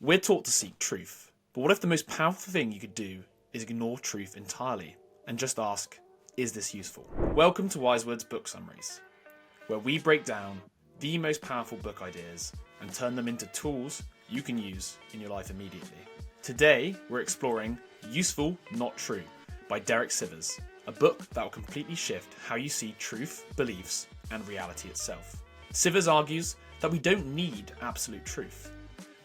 We're taught to seek truth, but what if the most powerful thing you could do is ignore truth entirely and just ask, is this useful? Welcome to Wisewords Book Summaries, where we break down the most powerful book ideas and turn them into tools you can use in your life immediately. Today, we're exploring Useful, Not True by Derek Sivers, a book that will completely shift how you see truth, beliefs, and reality itself. Sivers argues that we don't need absolute truth.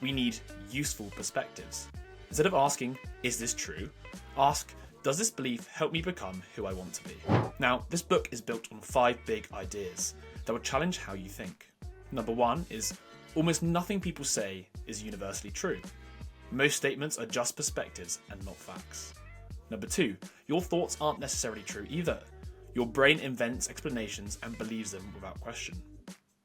We need useful perspectives. Instead of asking, is this true? Ask, does this belief help me become who I want to be? Now, this book is built on 5 big ideas that will challenge how you think. Number 1 is, almost nothing people say is universally true. Most statements are just perspectives and not facts. Number 2, your thoughts aren't necessarily true either. Your brain invents explanations and believes them without question.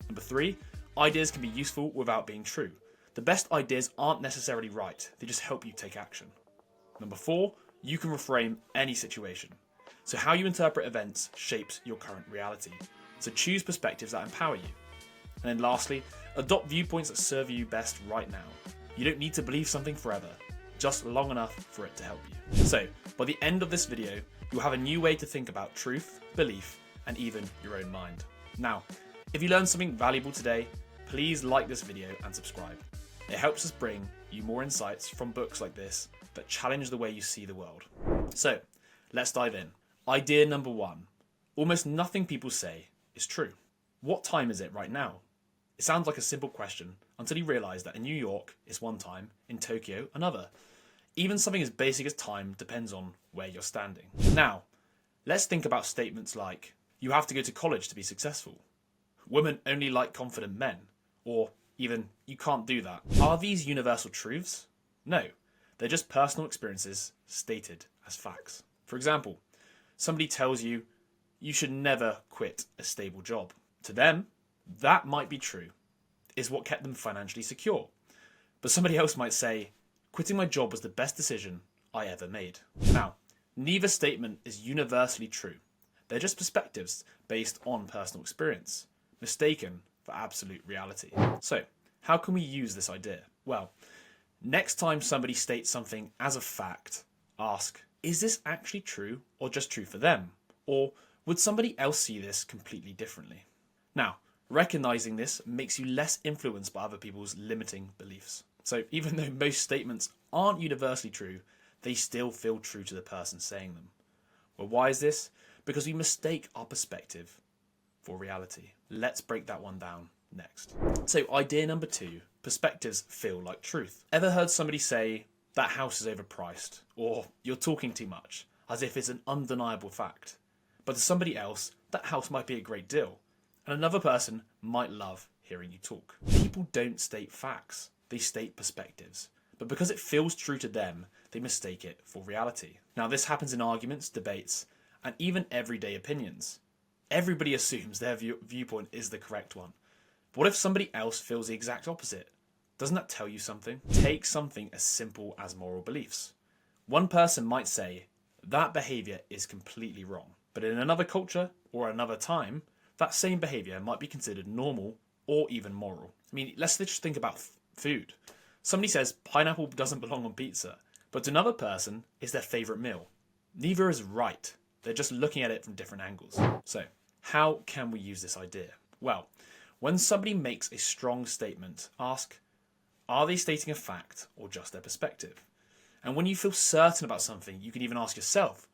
Number 3, ideas can be useful without being true. The best ideas aren't necessarily right, they just help you take action. Number 4, you can reframe any situation. So how you interpret events shapes your current reality. So choose perspectives that empower you. And then lastly, adopt viewpoints that serve you best right now. You don't need to believe something forever, just long enough for it to help you. So, by the end of this video, you'll have a new way to think about truth, belief, and even your own mind. Now, if you learned something valuable today, please like this video and subscribe. It helps us bring you more insights from books like this that challenge the way you see the world. So, let's dive in. Idea number 1. Almost nothing people say is true. What time is it right now? It sounds like a simple question until you realise that in New York it's one time, in Tokyo another. Even something as basic as time depends on where you're standing. Now, let's think about statements like, you have to go to college to be successful. Women only like confident men. Or even, you can't do that. Are these universal truths? No, they're just personal experiences stated as facts. For example, somebody tells you, you should never quit a stable job. To them, that might be true. It's what kept them financially secure. But somebody else might say, quitting my job was the best decision I ever made. Now, neither statement is universally true. They're just perspectives based on personal experience, mistaken for absolute reality. So, how can we use this idea? Well, next time somebody states something as a fact, ask, is this actually true or just true for them? Or would somebody else see this completely differently? Now, recognizing this makes you less influenced by other people's limiting beliefs. So even though most statements aren't universally true, they still feel true to the person saying them. Well, why is this? Because we mistake our perspective for reality. Let's break that one down next. So idea number 2, perspectives feel like truth. Ever heard somebody say, that house is overpriced, or you're talking too much, as if it's an undeniable fact? But to somebody else, that house might be a great deal, and another person might love hearing you talk. People don't state facts, they state perspectives. But because it feels true to them, they mistake it for reality. Now this happens in arguments, debates, and even everyday opinions. Everybody assumes their viewpoint is the correct one. But what if somebody else feels the exact opposite? Doesn't that tell you something? Take something as simple as moral beliefs. One person might say, that behaviour is completely wrong. But in another culture or another time, that same behaviour might be considered normal or even moral. I mean, let's just think about food. Somebody says pineapple doesn't belong on pizza, but to another person, it's their favourite meal. Neither is right. They're just looking at it from different angles. So, how can we use this idea? Well, when somebody makes a strong statement, ask, are they stating a fact or just their perspective? And when you feel certain about something, you can even ask yourself,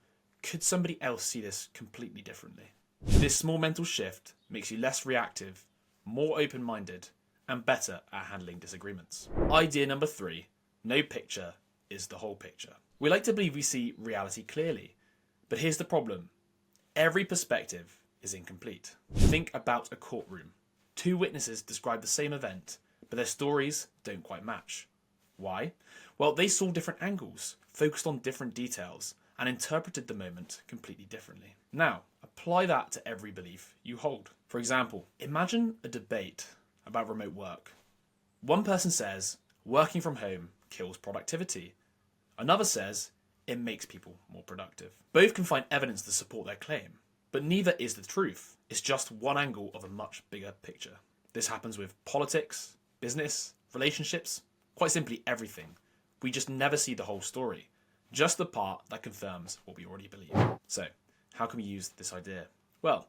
could somebody else see this completely differently? This small mental shift makes you less reactive, more open-minded, and better at handling disagreements. Idea number 3, no picture is the whole picture. We like to believe we see reality clearly, but here's the problem. Every perspective is incomplete. Think about a courtroom. 2 witnesses describe the same event, but their stories don't quite match. Why? Well, they saw different angles, focused on different details, and interpreted the moment completely differently. Now, apply that to every belief you hold. For example, imagine a debate about remote work. One person says, working from home kills productivity. Another says, it makes people more productive. Both can find evidence to support their claim, but neither is the truth. It's just one angle of a much bigger picture. This happens with politics, business, relationships, Quite simply everything. We just never see the whole story, just the part that confirms what we already believe. So, how can we use this idea? Well,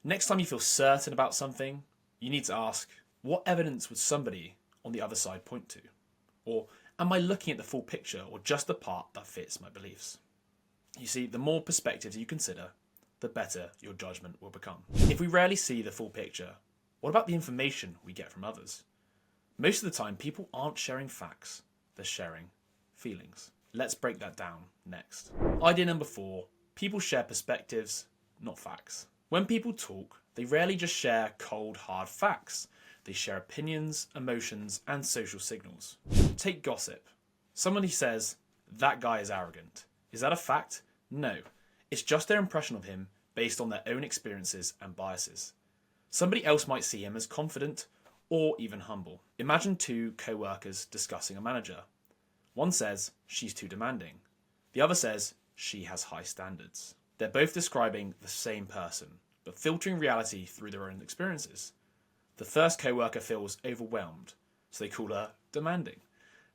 next time you feel certain about something, you need to ask, what evidence would somebody on the other side point to? Or am I looking at the full picture or just the part that fits my beliefs? You see, the more perspectives you consider, the better your judgment will become. If we rarely see the full picture, what about the information we get from others? Most of the time, people aren't sharing facts, they're sharing feelings. Let's break that down next. Idea number 4, people share perspectives, not facts. When people talk, they rarely just share cold, hard facts. They share opinions, emotions, and social signals. Take gossip. Somebody says, that guy is arrogant. Is that a fact? No. It's just their impression of him based on their own experiences and biases. Somebody else might see him as confident or even humble. Imagine 2 co-workers discussing a manager. One says, she's too demanding. The other says, she has high standards. They're both describing the same person, but filtering reality through their own experiences. The first co-worker feels overwhelmed, so they call her demanding.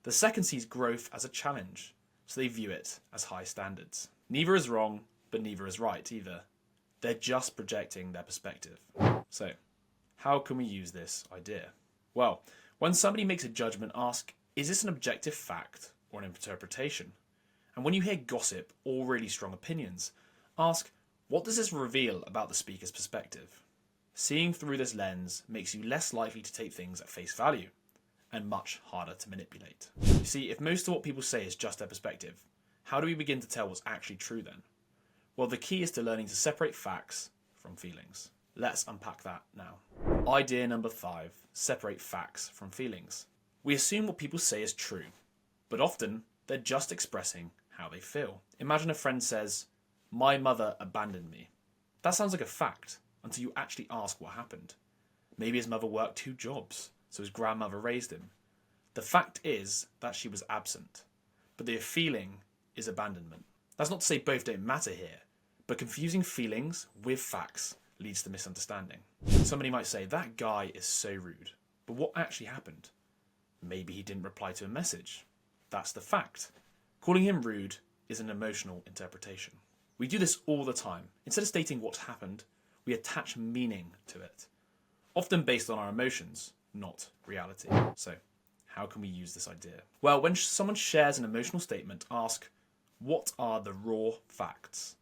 The second sees growth as a challenge, so they view it as high standards. Neither is wrong, but neither is right either. They're just projecting their perspective. So, how can we use this idea? Well, when somebody makes a judgment, ask, is this an objective fact or an interpretation? And when you hear gossip or really strong opinions, ask, what does this reveal about the speaker's perspective? Seeing through this lens makes you less likely to take things at face value and much harder to manipulate. You see, if most of what people say is just their perspective, how do we begin to tell what's actually true then? Well, the key is to learning to separate facts from feelings. Let's unpack that now. Idea number 5, separate facts from feelings. We assume what people say is true, but often they're just expressing how they feel. Imagine a friend says, my mother abandoned me. That sounds like a fact until you actually ask what happened. Maybe his mother worked 2 jobs, so his grandmother raised him. The fact is that she was absent, but the feeling is abandonment. That's not to say both don't matter here, but confusing feelings with facts leads to misunderstanding. Somebody might say, that guy is so rude, but what actually happened? Maybe he didn't reply to a message. That's the fact. Calling him rude is an emotional interpretation. We do this all the time. Instead of stating what's happened, we attach meaning to it, often based on our emotions, not reality. So, how can we use this idea? Well, when someone shares an emotional statement, ask, what are the raw facts?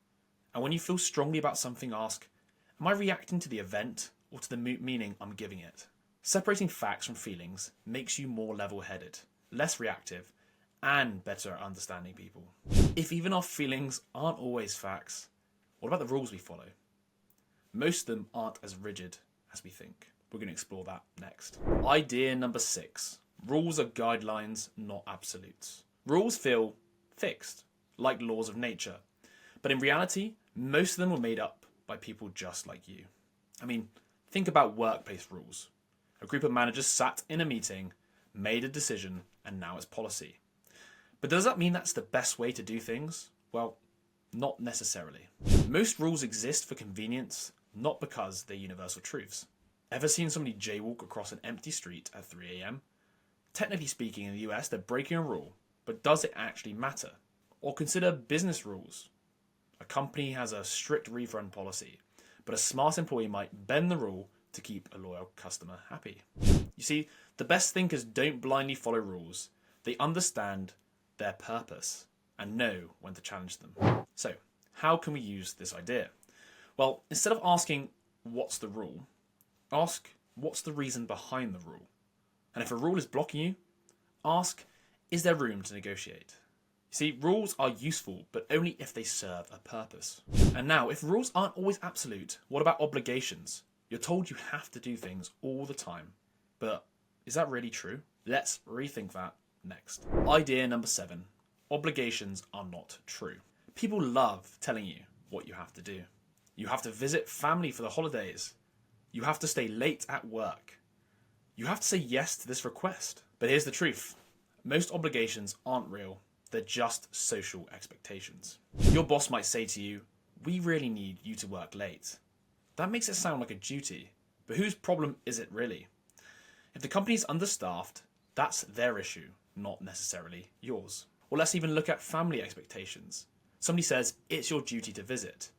And when you feel strongly about something, ask, am I reacting to the event or to the meaning I'm giving it? Separating facts from feelings makes you more level-headed, less reactive, and better at understanding people. If even our feelings aren't always facts, what about the rules we follow? Most of them aren't as rigid as we think. We're going to explore that next. Idea number 6. Rules are guidelines, not absolutes. Rules feel fixed, like laws of nature. But in reality, most of them were made up by people just like you. I mean, think about workplace rules. A group of managers sat in a meeting, made a decision, and now it's policy. But does that mean that's the best way to do things? Well, not necessarily. Most rules exist for convenience, not because they're universal truths. Ever seen somebody jaywalk across an empty street at 3 a.m? Technically speaking, in the US, they're breaking a rule, but does it actually matter? Or consider business rules. A company has a strict refund policy, but a smart employee might bend the rule to keep a loyal customer happy. You see, the best thinkers don't blindly follow rules. They understand their purpose and know when to challenge them. So, how can we use this idea? Well, instead of asking, what's the rule? Ask, what's the reason behind the rule? And if a rule is blocking you, ask, is there room to negotiate? You see, rules are useful, but only if they serve a purpose. And now, if rules aren't always absolute, what about obligations? You're told you have to do things all the time. But is that really true? Let's rethink that next. Idea number 7. Obligations are not true. People love telling you what you have to do. You have to visit family for the holidays. You have to stay late at work. You have to say yes to this request. But here's the truth. Most obligations aren't real. They're just social expectations. Your boss might say to you, we really need you to work late. That makes it sound like a duty, but whose problem is it really? If the company's understaffed, that's their issue, not necessarily yours. Or let's even look at family expectations. Somebody says it's your duty to visit.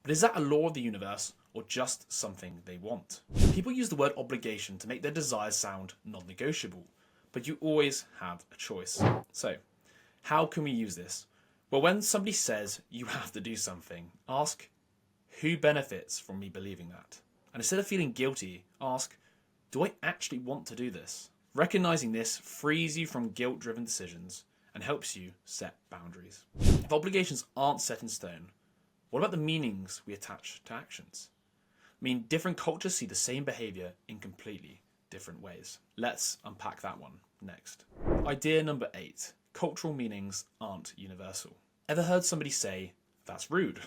But is that a law of the universe or just something they want? People use the word obligation to make their desires sound non-negotiable, but you always have a choice. So, how can we use this? Well, when somebody says you have to do something, ask, who benefits from me believing that? And instead of feeling guilty, ask, do I actually want to do this? Recognizing this frees you from guilt-driven decisions and helps you set boundaries. If obligations aren't set in stone, what about the meanings we attach to actions? I mean, different cultures see the same behavior in completely different ways. Let's unpack that one next. Idea number 8. Cultural meanings aren't universal. Ever heard somebody say, that's rude?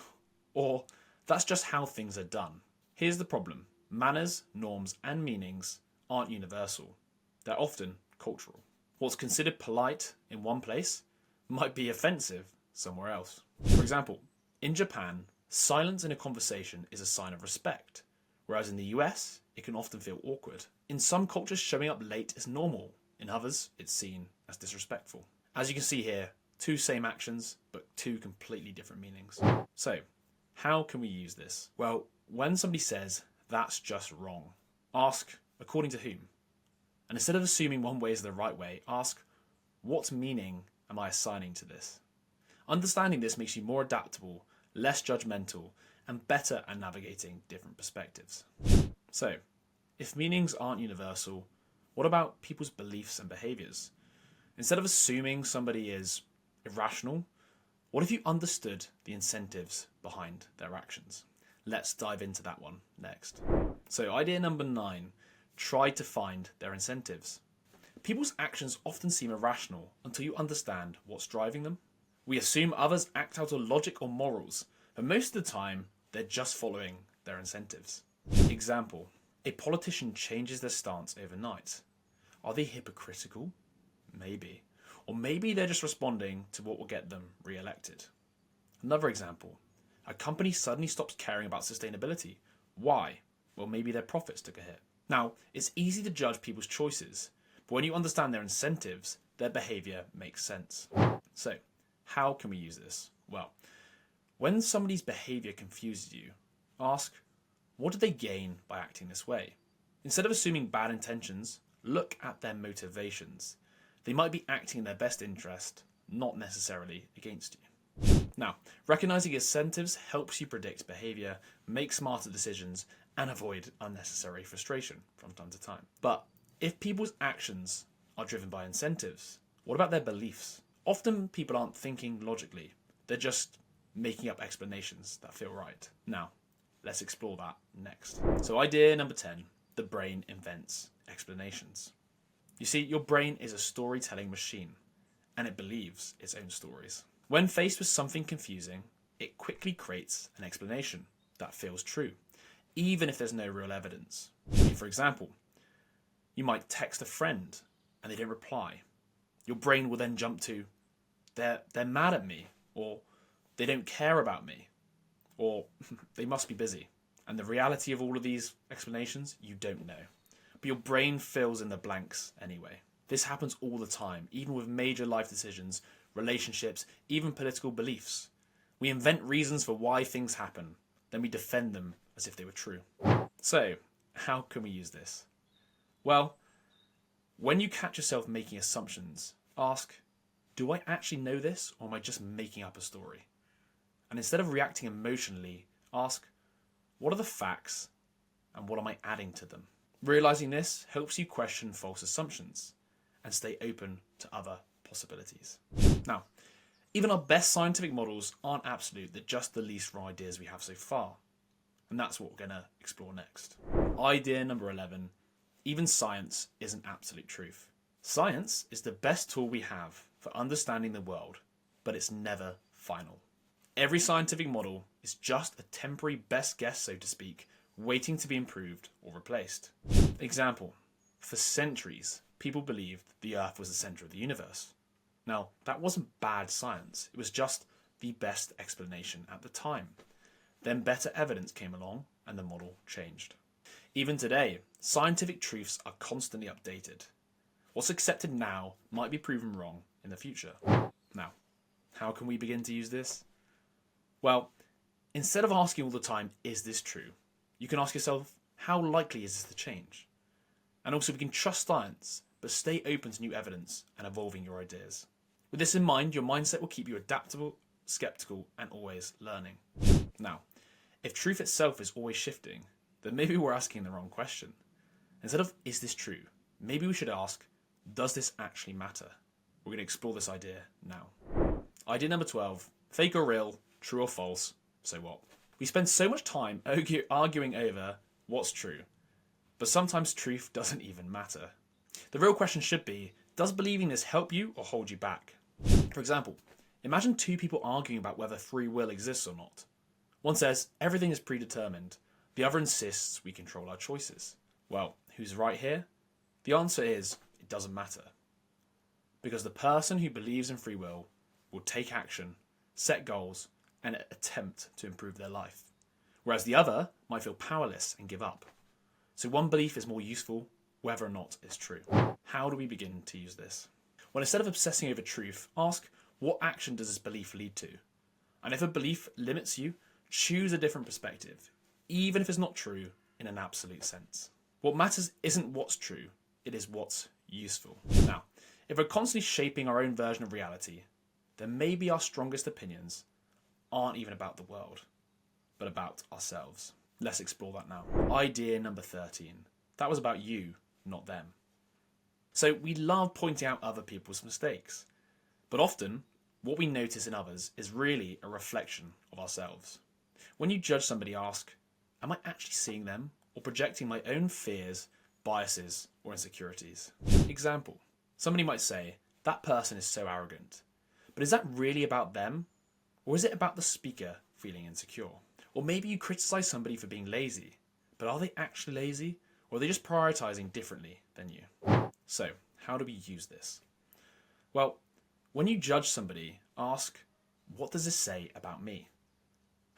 Or, that's just how things are done? Here's the problem. Manners, norms, and meanings aren't universal. They're often cultural. What's considered polite in one place might be offensive somewhere else. For example, in Japan, silence in a conversation is a sign of respect, whereas in the US, it can often feel awkward. In some cultures, showing up late is normal. In others, it's seen as disrespectful. As you can see here, 2 same actions, but 2 completely different meanings. So, how can we use this? Well, when somebody says, that's just wrong, ask, according to whom? And instead of assuming one way is the right way, ask, what meaning am I assigning to this? Understanding this makes you more adaptable, less judgmental, and better at navigating different perspectives. So, if meanings aren't universal, what about people's beliefs and behaviours? Instead of assuming somebody is irrational, what if you understood the incentives behind their actions? Let's dive into that one next. So, idea number 9, try to find their incentives. People's actions often seem irrational until you understand what's driving them. We assume others act out of logic or morals, but most of the time, they're just following their incentives. Example, a politician changes their stance overnight. Are they hypocritical? Maybe. Or maybe they're just responding to what will get them re-elected. Another example, a company suddenly stops caring about sustainability. Why? Well, maybe their profits took a hit. Now, it's easy to judge people's choices, but when you understand their incentives, their behaviour makes sense. So, how can we use this? Well, when somebody's behaviour confuses you, ask, what did they gain by acting this way? Instead of assuming bad intentions, look at their motivations. They might be acting in their best interest, not necessarily against you. Now, recognising incentives helps you predict behaviour, make smarter decisions, and avoid unnecessary frustration from time to time. But if people's actions are driven by incentives, what about their beliefs? Often people aren't thinking logically. They're just making up explanations that feel right. Now, let's explore that next. So idea number 10, the brain invents explanations. You see, your brain is a storytelling machine, and it believes its own stories. When faced with something confusing, it quickly creates an explanation that feels true, even if there's no real evidence. For example, you might text a friend and they don't reply. Your brain will then jump to, they're mad at me, or they don't care about me, or they must be busy. And the reality of all of these explanations, you don't know. But your brain fills in the blanks anyway. This happens all the time, even with major life decisions, relationships, even political beliefs. We invent reasons for why things happen, then we defend them as if they were true. So, how can we use this? Well, when you catch yourself making assumptions, ask, do I actually know this, or am I just making up a story? And instead of reacting emotionally, ask, what are the facts, and what am I adding to them? Realising this helps you question false assumptions and stay open to other possibilities. Now, even our best scientific models aren't absolute, they're just the least wrong ideas we have so far. And that's what we're going to explore next. Idea number 11, even science isn't absolute truth. Science is the best tool we have for understanding the world, but it's never final. Every scientific model is just a temporary best guess, so to speak, waiting to be improved or replaced. Example, for centuries, people believed the Earth was the centre of the universe. Now, that wasn't bad science, it was just the best explanation at the time. Then better evidence came along and the model changed. Even today, scientific truths are constantly updated. What's accepted now might be proven wrong in the future. Now, how can we begin to use this? Well, instead of asking all the time, is this true? You can ask yourself, how likely is this to change? And also, we can trust science, but stay open to new evidence and evolving your ideas. With this in mind, your mindset will keep you adaptable, skeptical, and always learning. Now, if truth itself is always shifting, then maybe we're asking the wrong question. Instead of, is this true? Maybe we should ask, does this actually matter? We're going to explore this idea now. Idea number 12, fake or real, true or false, so what? We spend so much time arguing over what's true, but sometimes truth doesn't even matter. The real question should be, does believing this help you or hold you back? For example, imagine two people arguing about whether free will exists or not. One says, everything is predetermined. The other insists we control our choices. Well, who's right here? The answer is, it doesn't matter. Because the person who believes in free will take action, set goals, and attempt to improve their life. Whereas the other might feel powerless and give up. So one belief is more useful, whether or not it's true. How do we begin to use this? Well, instead of obsessing over truth, ask, what action does this belief lead to? And if a belief limits you, choose a different perspective, even if it's not true in an absolute sense. What matters isn't what's true, it is what's useful. Now, if we're constantly shaping our own version of reality, then maybe our strongest opinions aren't even about the world, but about ourselves. Let's explore that now. Idea number 13. That was about you, not them. So we love pointing out other people's mistakes, but often what we notice in others is really a reflection of ourselves. When you judge somebody, ask, am I actually seeing them or projecting my own fears, biases, or insecurities? Example, somebody might say, that person is so arrogant. But is that really about them? Or is it about the speaker feeling insecure? Or maybe you criticize somebody for being lazy, but are they actually lazy? Or are they just prioritizing differently than you? So, how do we use this? Well, when you judge somebody, ask, what does this say about me?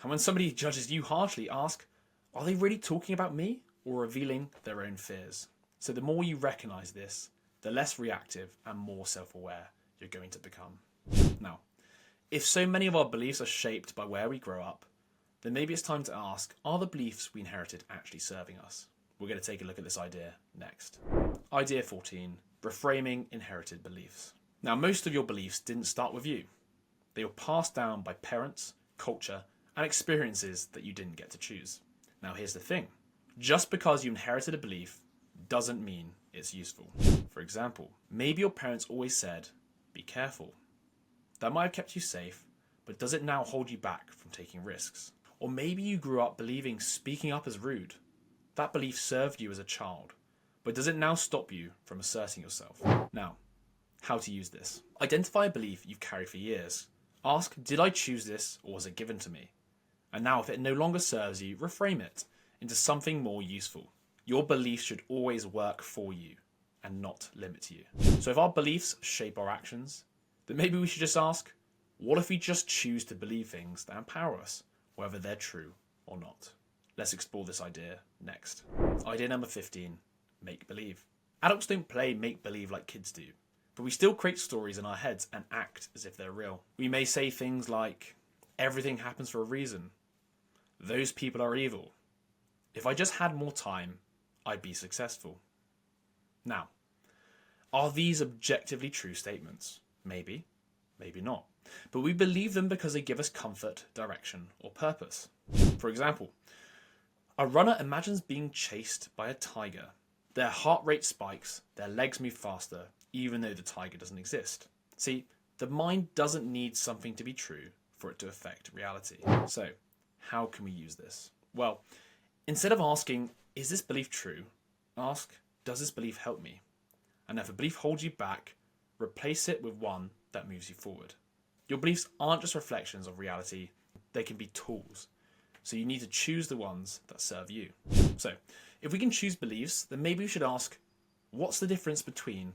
And when somebody judges you harshly, ask, are they really talking about me or revealing their own fears? So the more you recognize this, the less reactive and more self-aware you're going to become. Now, if so many of our beliefs are shaped by where we grow up, then maybe it's time to ask, are the beliefs we inherited actually serving us? We're going to take a look at this idea next. Idea 14, reframing inherited beliefs. Now, most of your beliefs didn't start with you. They were passed down by parents, culture, and experiences that you didn't get to choose. Now, here's the thing. Just because you inherited a belief doesn't mean it's useful. For example, maybe your parents always said, be careful. That might have kept you safe, but does it now hold you back from taking risks? Or maybe you grew up believing speaking up is rude. That belief served you as a child, but does it now stop you from asserting yourself? Now, how to use this. Identify a belief you've carried for years. Ask, did I choose this or was it given to me? And now if it no longer serves you, reframe it into something more useful. Your beliefs should always work for you and not limit you. So if our beliefs shape our actions, then maybe we should just ask, what if we just choose to believe things that empower us, whether they're true or not? Let's explore this idea next. Idea number 15, make-believe. Adults don't play make-believe like kids do, but we still create stories in our heads and act as if they're real. We may say things like, everything happens for a reason. Those people are evil. If I just had more time, I'd be successful. Now, are these objectively true statements? Maybe, maybe not. But we believe them because they give us comfort, direction, or purpose. For example, a runner imagines being chased by a tiger. Their heart rate spikes, their legs move faster, even though the tiger doesn't exist. See, the mind doesn't need something to be true for it to affect reality. So, how can we use this? Well, instead of asking, is this belief true? Ask, does this belief help me? And if a belief holds you back, replace it with one that moves you forward. Your beliefs aren't just reflections of reality, they can be tools. So you need to choose the ones that serve you. So, if we can choose beliefs, then maybe we should ask, what's the difference between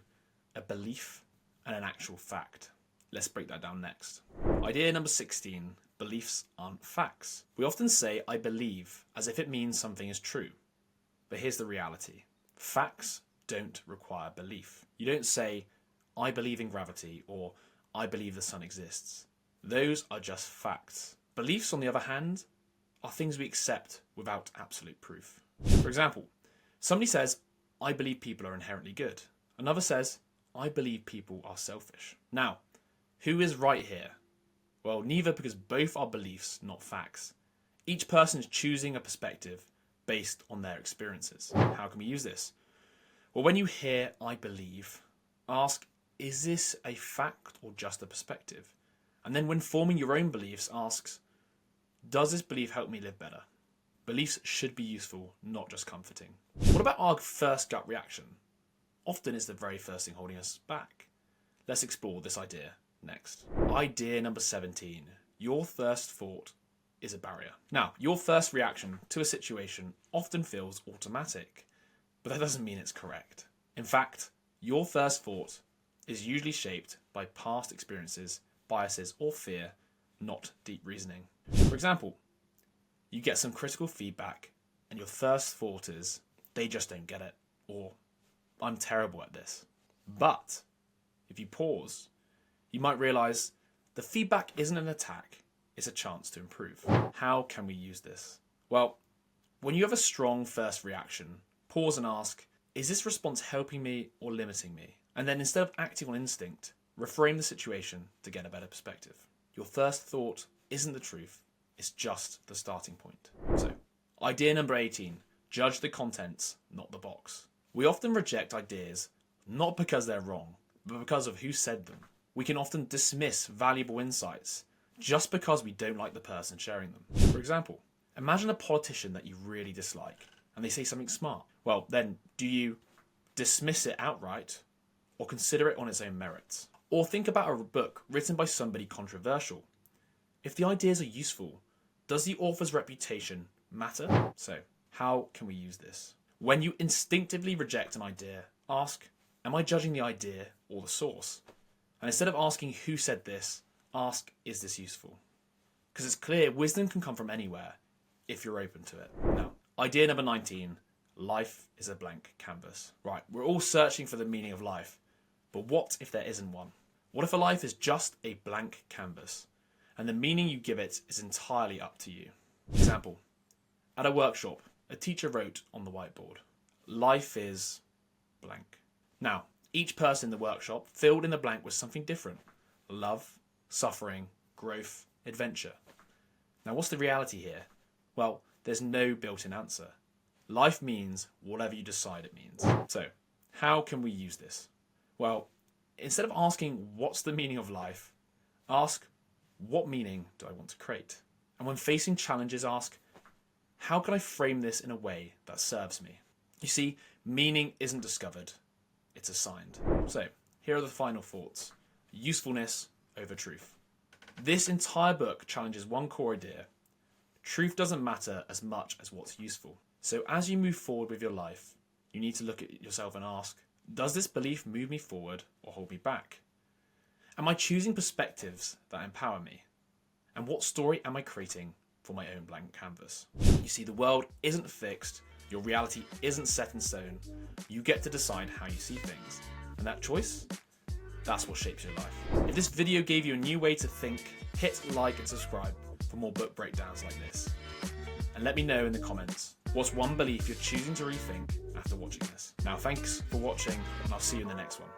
a belief and an actual fact? Let's break that down next. Idea number 16, beliefs aren't facts. We often say, I believe, as if it means something is true. But here's the reality. Facts don't require belief. You don't say, I believe in gravity, or I believe the sun exists. Those are just facts. Beliefs, on the other hand, are things we accept without absolute proof. For example, somebody says, I believe people are inherently good. Another says, I believe people are selfish. Now, who is right here? Well, neither, because both are beliefs, not facts. Each person is choosing a perspective based on their experiences. How can we use this? Well, when you hear I believe, ask, is this a fact or just a perspective? And then when forming your own beliefs, ask, does this belief help me live better? Beliefs should be useful, not just comforting. What about our first gut reaction? Often it's the very first thing holding us back. Let's explore this idea next. Idea number 17. Your first thought is a barrier. Now, your first reaction to a situation often feels automatic, but that doesn't mean it's correct. In fact, your first thought is usually shaped by past experiences, biases, or fear, not deep reasoning. For example, you get some critical feedback and your first thought is, they just don't get it, or I'm terrible at this. But if you pause, you might realize the feedback isn't an attack, it's a chance to improve. How can we use this? Well, when you have a strong first reaction, pause and ask, is this response helping me or limiting me? And then instead of acting on instinct, reframe the situation to get a better perspective. Your first thought isn't the truth, it's just the starting point. So, idea number 18, judge the contents, not the box. We often reject ideas not because they're wrong, but because of who said them. We can often dismiss valuable insights just because we don't like the person sharing them. For example, imagine a politician that you really dislike and they say something smart. Well, then do you dismiss it outright or consider it on its own merits? Or think about a book written by somebody controversial. If the ideas are useful, does the author's reputation matter? So, how can we use this? When you instinctively reject an idea, ask, am I judging the idea or the source? And instead of asking who said this, ask, is this useful? Because it's clear wisdom can come from anywhere if you're open to it. Now, idea number 19, life is a blank canvas. Right, we're all searching for the meaning of life, but what if there isn't one? What if a life is just a blank canvas and the meaning you give it is entirely up to you? Example, at a workshop, a teacher wrote on the whiteboard, life is blank. Now, each person in the workshop filled in the blank with something different. Love, suffering, growth, adventure. Now, what's the reality here? Well, there's no built-in answer. Life means whatever you decide it means. So, how can we use this? Well, instead of asking what's the meaning of life, ask what meaning do I want to create? And when facing challenges, ask how can I frame this in a way that serves me? You see, meaning isn't discovered, it's assigned. So, here are the final thoughts. Usefulness over truth. This entire book challenges one core idea. Truth doesn't matter as much as what's useful. So as you move forward with your life, you need to look at yourself and ask, does this belief move me forward or hold me back? Am I choosing perspectives that empower me? And what story am I creating for my own blank canvas? You see, the world isn't fixed. Your reality isn't set in stone. You get to decide how you see things. And that choice, that's what shapes your life. If this video gave you a new way to think, hit like and subscribe for more book breakdowns like this. And let me know in the comments, what's one belief you're choosing to rethink after watching this? Now, thanks for watching, and I'll see you in the next one.